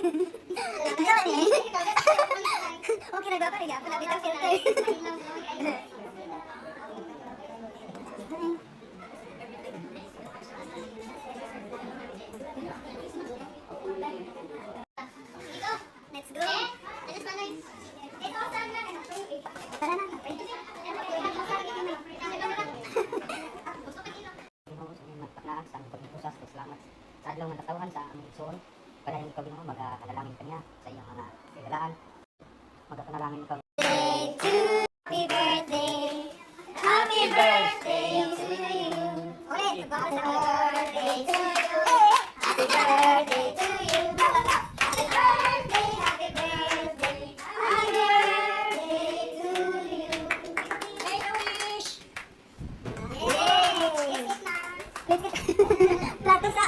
Okay, nagpapariga. Palapit ang filter. Let's go. Tara na. Magpaknaan sa pagpusas ng salamat sa adlaw nga natawahan sa aming igsoon. Padayon ikaw Ginoo magkanalangin kaniya sa iyong mga kagalaan. Magkanalangin ikaw. Happy birthday. Happy birthday to you. Ulit. Happy birthday to you. Happy birthday to you. Happy birthday. Happy birthday. Happy birthday to you. Make a wish. Yay! Plato sa